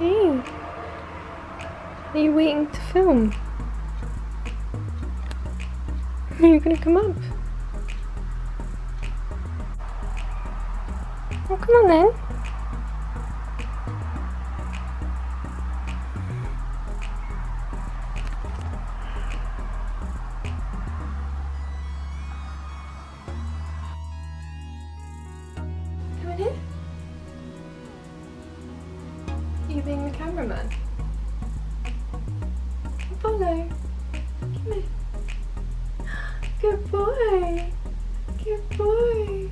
Hey, are you waiting to film? Are you gonna come up? Oh, come on then. Come in here. Are you being the cameraman? Apollo, come here. Good boy. Good boy.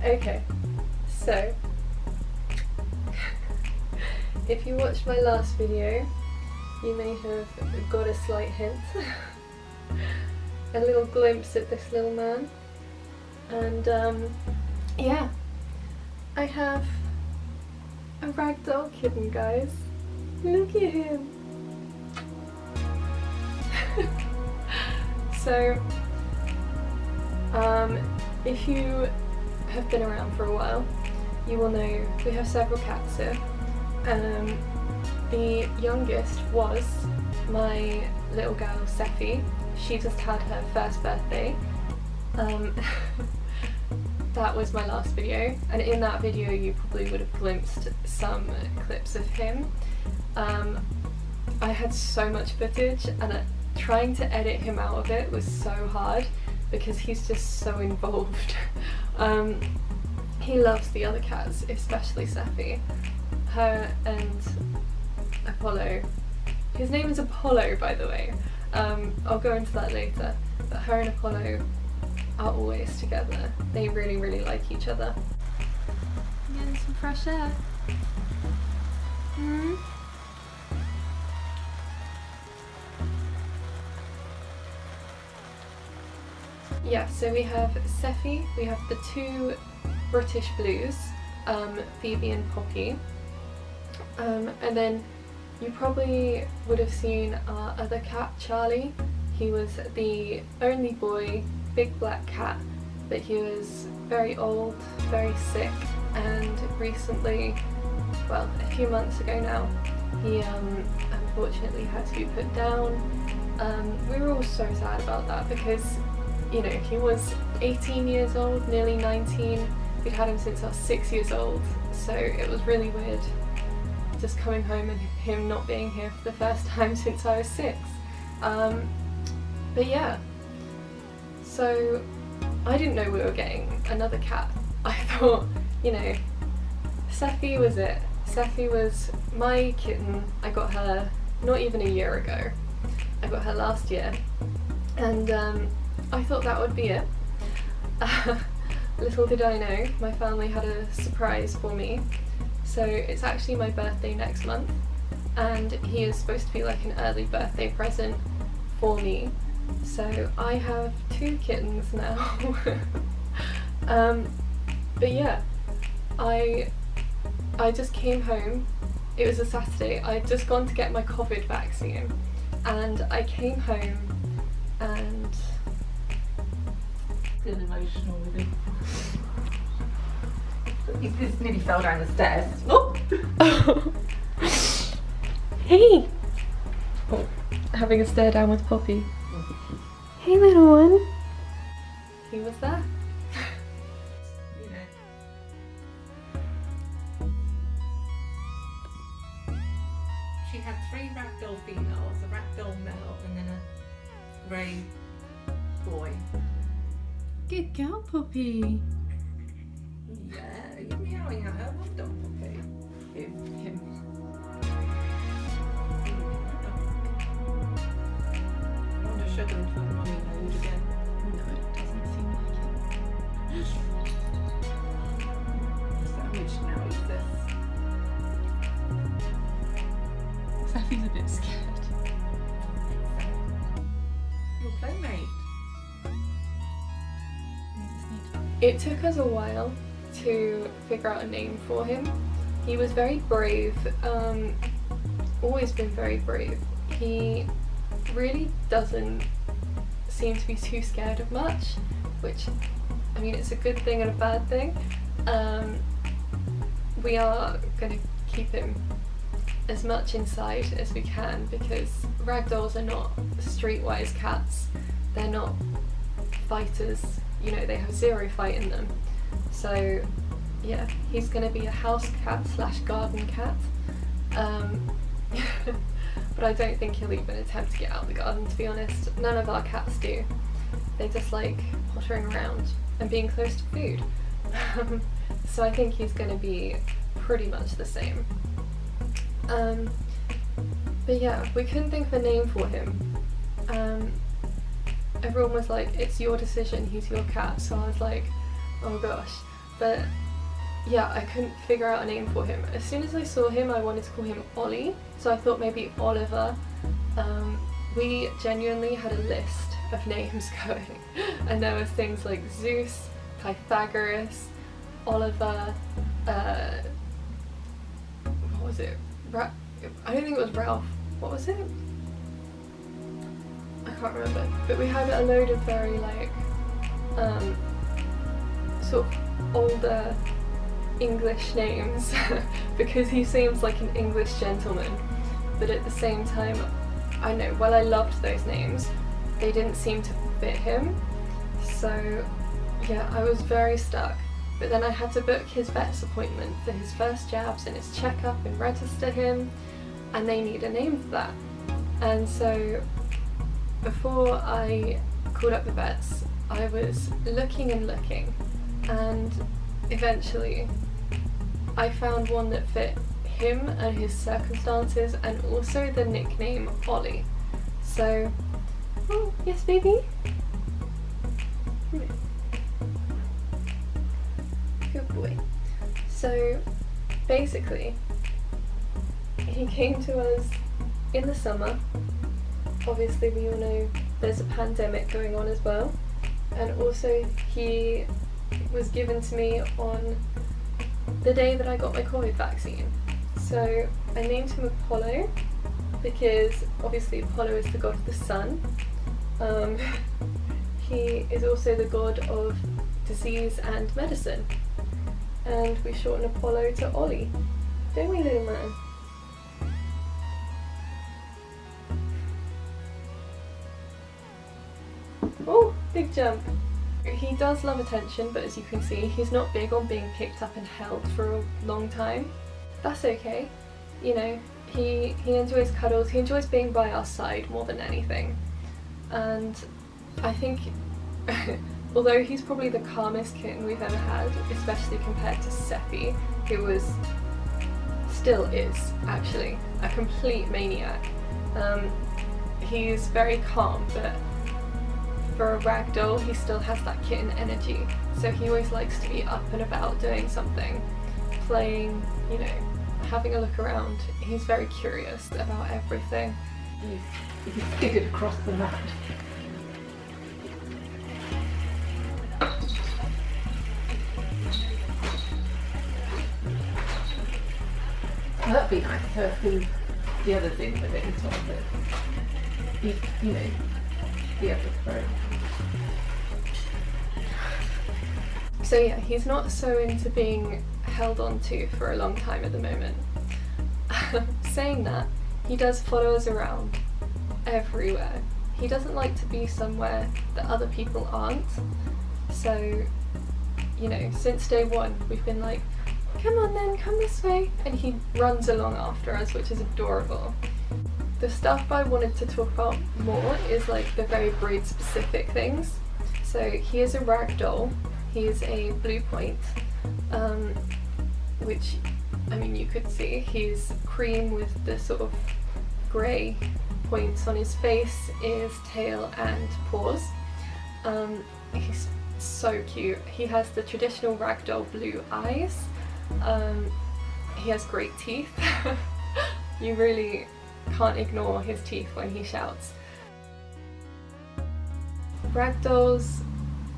Okay, so if you watched my last video, you may have got a slight hint, a little glimpse at this little man, and yeah, I have a ragdoll kitten, guys. Look at him. So, if you have been around for a while, you will know we have several cats here. The youngest was my little girl, Sephi. She just had her first birthday. That was my last video, and in that video you probably would have glimpsed some clips of him. I had so much footage, and trying to edit him out of it was so hard because he's just so involved. He loves the other cats, especially Sephi. Her and Apollo. His name is Apollo, by the way. I'll go into that later. But her and Apollo are always together. They really, really like each other. Getting some fresh air. Mm. Yeah, so we have Sephi, we have the two British Blues, Phoebe and Poppy, and then you probably would have seen our other cat, Charlie. He was the only boy, big black cat, but he was very old, very sick, and recently, well, a few months ago now, he unfortunately had to be put down. We were all so sad about that because, you know, he was 18 years old, nearly 19. We'd had him since I was 6 years old, so it was really weird just coming home and him not being here for the first time since I was 6. But yeah, so I didn't know we were getting another cat. I thought, you know, Sephi was it. Sephi was my kitten. I got her not even a year ago. I got her last year, and I thought that would be it. Little did I know, my family had a surprise for me. So it's actually my birthday next month, and he is supposed to be like an early birthday present for me. So I have 2 kittens now. But yeah, I just came home. It was a Saturday. I'd just gone to get my COVID vaccine, and I came home and still emotional with him. He just nearly fell down the stairs. Oh! Hey! Oh, having a stare down with Poppy. Hey, little one. He was there. You know. She had 3 ragdoll females, a ragdoll male, and then a grey boy. Good girl, Poppy. Yeah, you're meowing at her. Well done, Poppy. Him. I wonder if she'll go into a mummy mode again. No, it doesn't seem like it. Which now is this? Sephi's a bit scared. Your playmate. It took us a while to figure out a name for him. He was very brave, always been very brave. He really doesn't seem to be too scared of much, which, I mean, it's a good thing and a bad thing. we are going to keep him as much inside as we can, because ragdolls are not streetwise cats. They're not fighters, you know, they have zero fight in them. So yeah, he's going to be a house cat slash garden cat. But I don't think he'll even attempt to get out of the garden, to be honest. None of our cats do. They just like pottering around and being close to food. So I think he's going to be pretty much the same. But yeah, we couldn't think of a name for him. Everyone was like, it's your decision, he's your cat. So I was like, oh gosh. But yeah, I couldn't figure out a name for him. As soon as I saw him, I wanted to call him Ollie, so I thought maybe Oliver. We genuinely had a list of names going, and there was things like Zeus, Pythagoras, Oliver, what was it? I don't think it was Ralph. What was it? I can't remember. But we had a load of very like sort of older English names because he seems like an English gentleman, but at the same time, I know, while I loved those names, they didn't seem to fit him. So yeah, I was very stuck. But then I had to book his vet's appointment for his first jabs and his checkup and register him, and they need a name for that. And so before I called up the vets, I was looking and looking, and eventually I found one that fit him and his circumstances, and also the nickname Ollie. So, oh yes baby, come here. Good boy. So basically he came to us in the summer. Obviously we all know there's a pandemic going on as well, and also he was given to me on the day that I got my COVID vaccine. So I named him Apollo because obviously Apollo is the god of the sun. He is also the god of disease and medicine, and we shorten Apollo to Ollie, don't we, little man? Oh, big jump. He does love attention, but as you can see, he's not big on being picked up and held for a long time. That's okay. You know, he enjoys cuddles, he enjoys being by our side more than anything. And I think, although he's probably the calmest kitten we've ever had, especially compared to Sephi, who still is actually a complete maniac. He's very calm, but for a ragdoll, he still has that kitten energy, so he always likes to be up and about doing something, playing, you know, having a look around. He's very curious about everything. He's skidded across the mat. Well, that'd be nice to who the other thing with it as well, but you know, the other throat. So yeah, he's not so into being held on to for a long time at the moment. Saying that, he does follow us around everywhere. He doesn't like to be somewhere that other people aren't. So, you know, since day one, we've been like, come on then, come this way. And he runs along after us, which is adorable. The stuff I wanted to talk about more is like the very breed specific things. So he is a ragdoll. He is a blue point, which, I mean, you could see he's cream with the sort of grey points on his face, ears, tail and paws. He's so cute. He has the traditional ragdoll blue eyes. He has great teeth. You really can't ignore his teeth when he shouts. Ragdolls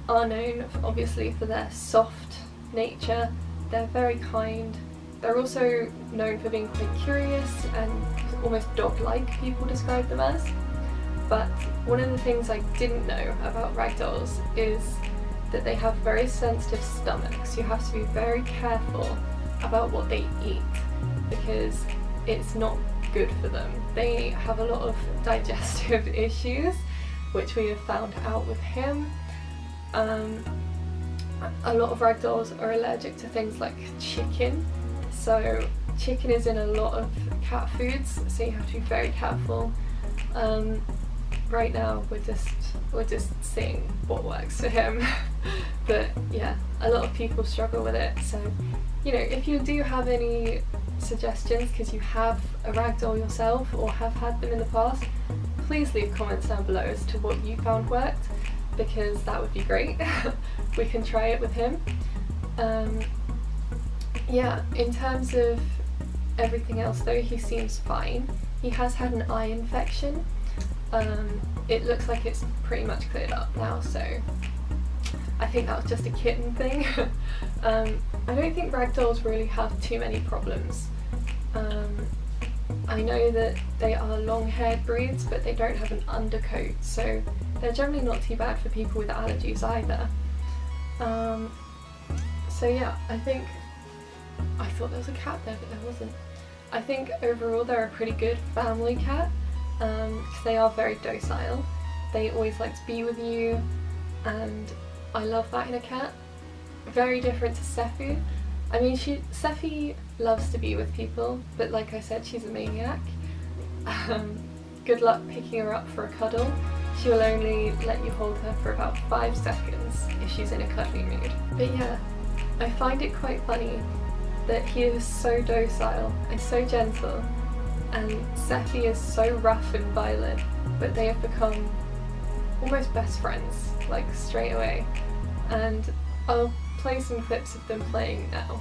are known obviously for their soft nature. They're very kind. They're also known for being quite curious and almost dog-like, people describe them as. But one of the things I didn't know about ragdolls is that they have very sensitive stomachs. You have to be very careful about what they eat, because it's not good for them. They have a lot of digestive issues, which we have found out with him. A lot of ragdolls are allergic to things like chicken, so chicken is in a lot of cat foods, so you have to be very careful. Right now we're just seeing what works for him. But yeah, a lot of people struggle with it, so you know, if you do have any suggestions because you have a ragdoll yourself or have had them in the past, please leave comments down below as to what you found worked, because that would be great. We can try it with him. Yeah, in terms of everything else though, he seems fine. He has had an eye infection. It looks like it's pretty much cleared up now, so I think that was just a kitten thing. I don't think ragdolls really have too many problems. I know that they are long-haired breeds, but they don't have an undercoat, so they're generally not too bad for people with allergies either. So yeah, I thought there was a cat there, but there wasn't. I think overall they're a pretty good family cat, because they are very docile. They always like to be with you, and I love that in a cat. Very different to Sephi. I mean, Sephi loves to be with people, but like I said, she's a maniac. Good luck picking her up for a cuddle. She will only let you hold her for about 5 seconds if she's in a cuddly mood. But yeah, I find it quite funny that he is so docile and so gentle, and Sephi is so rough and violent, but they have become almost best friends, like straight away. And I'll play some clips of them playing now.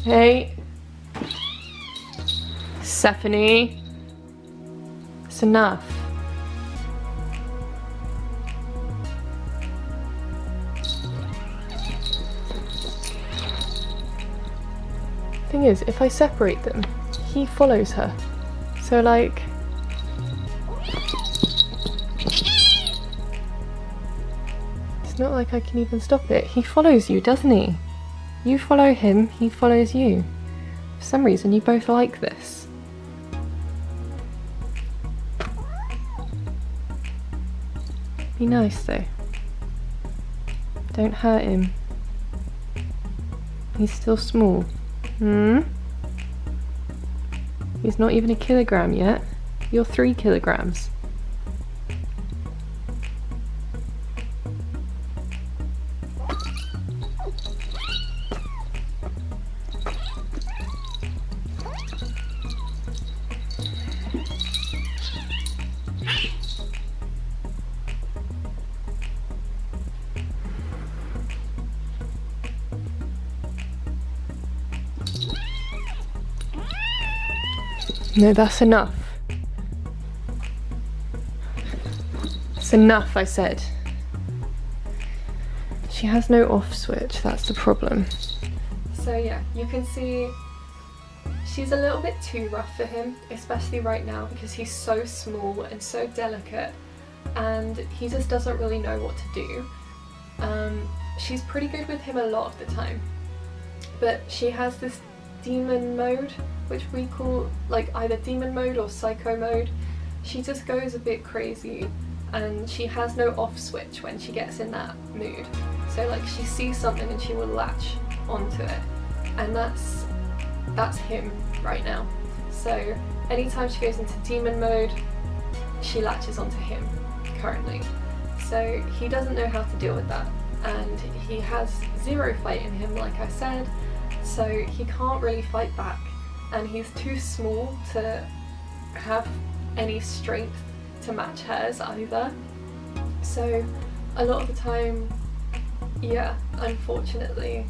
Hey, Stephanie, it's enough. Thing is, if I separate them, he follows her. So like, it's not like I can even stop it. He follows you, doesn't he? You follow him, he follows you. For some reason, you both like this. Be nice though. Don't hurt him. He's still small. He's not even a kilogram yet. You're 3 kilograms. No, that's enough. It's enough, I said. She has no off switch, that's the problem. So yeah, you can see she's a little bit too rough for him, especially right now because he's so small and so delicate and he just doesn't really know what to do. She's pretty good with him a lot of the time. but she has this demon mode, which we call like either demon mode or psycho mode. She just goes a bit crazy, and she has no off switch when she gets in that mood. So like she sees something and she will latch onto it, and that's him right now. So anytime she goes into demon mode, she latches onto him currently. So he doesn't know how to deal with that, and he has zero fight in him, like I said, so he can't really fight back, and he's too small to have any strength to match hers either. So a lot of the time, yeah, unfortunately,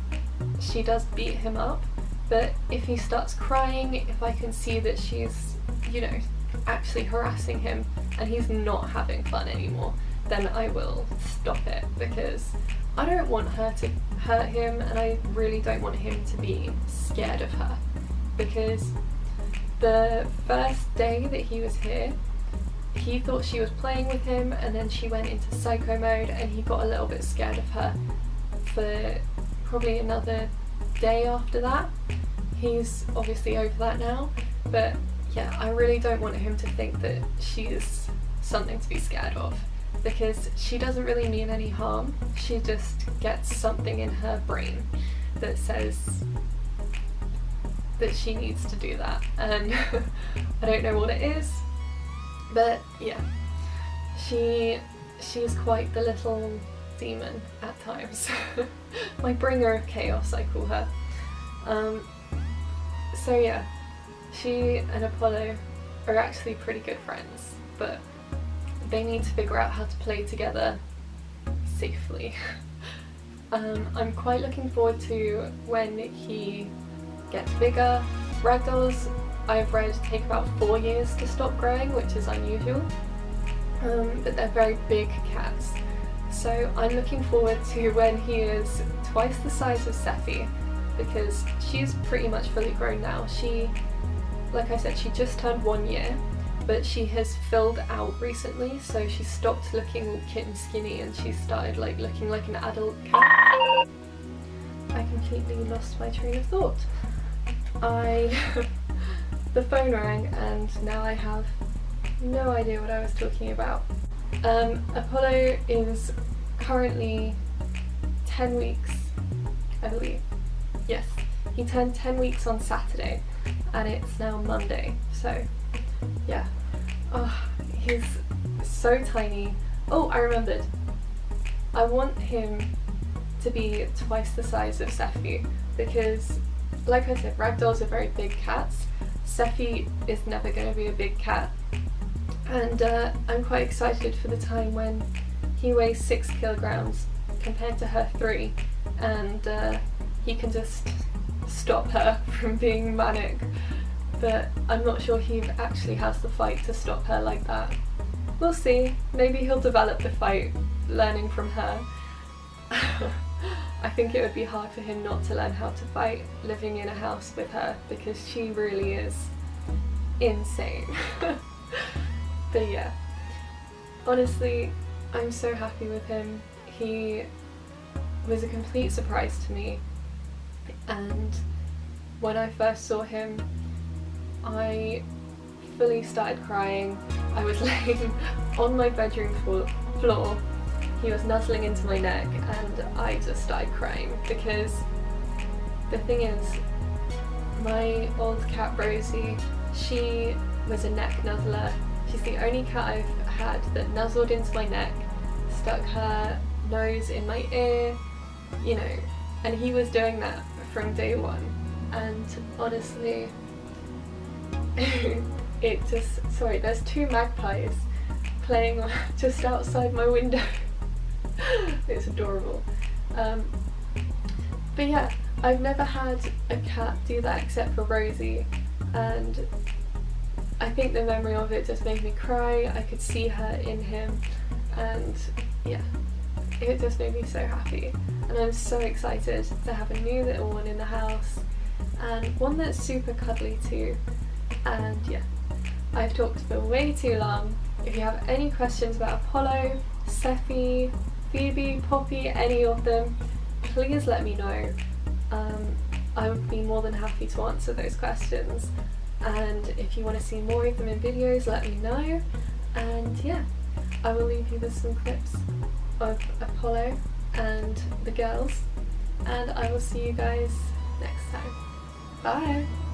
she does beat him up, but if he starts crying, if I can see that she's, you know, actually harassing him and he's not having fun anymore, then I will stop it, because I don't want her to hurt him, and I really don't want him to be scared of her, because the first day that he was here, he thought she was playing with him, and then she went into psycho mode and he got a little bit scared of her for probably another day after that. He's obviously over that now, but yeah, I really don't want him to think that she's something to be scared of, because she doesn't really mean any harm. She just gets something in her brain that says that she needs to do that, and I don't know what it is, but yeah, she's quite the little demon at times. My bringer of chaos, I call her. So yeah, she and Apollo are actually pretty good friends, but they need to figure out how to play together safely. I'm quite looking forward to when he gets bigger. Ragdolls, I've read, take about 4 years to stop growing, which is unusual, but they're very big cats. So I'm looking forward to when he is twice the size of Sephi, because she's pretty much fully grown now. She, like I said, she just turned 1 year, but she has filled out recently, so she stopped looking all kitten skinny and she started like looking like an adult cat. I completely lost my train of thought. The phone rang and now I have no idea what I was talking about. Apollo is currently 10 weeks, I believe. Yes, he turned 10 weeks on Saturday and it's now Monday, so yeah. Oh, he's so tiny. Oh, I remembered. I want him to be twice the size of Sephi, because like I said, ragdolls are very big cats. Sephi is never going to be a big cat, and I'm quite excited for the time when he weighs 6 kilograms compared to her 3, and he can just stop her from being manic. But I'm not sure he actually has the fight to stop her like that. We'll see. Maybe he'll develop the fight learning from her. I think it would be hard for him not to learn how to fight living in a house with her, because she really is insane. But yeah, honestly, I'm so happy with him. He was a complete surprise to me, and when I first saw him, I fully started crying. I was laying on my bedroom floor, he was nuzzling into my neck, and I just started crying, because the thing is, my old cat Rosie, she was a neck nuzzler. She's the only cat I've had that nuzzled into my neck, stuck her nose in my ear, you know, and he was doing that from day one, and honestly, it just, sorry, there's 2 magpies playing just outside my window. It's adorable. But yeah, I've never had a cat do that except for Rosie, and I think the memory of it just made me cry. I could see her in him, and yeah, it just made me so happy. And I'm so excited to have a new little one in the house, and one that's super cuddly too. And yeah, I've talked for way too long. If you have any questions about Apollo, Sephi, Phoebe, Poppy, any of them, please let me know. I would be more than happy to answer those questions. And if you want to see more of them in videos, let me know. And yeah, I will leave you with some clips of Apollo and the girls, and I will see you guys next time. Bye!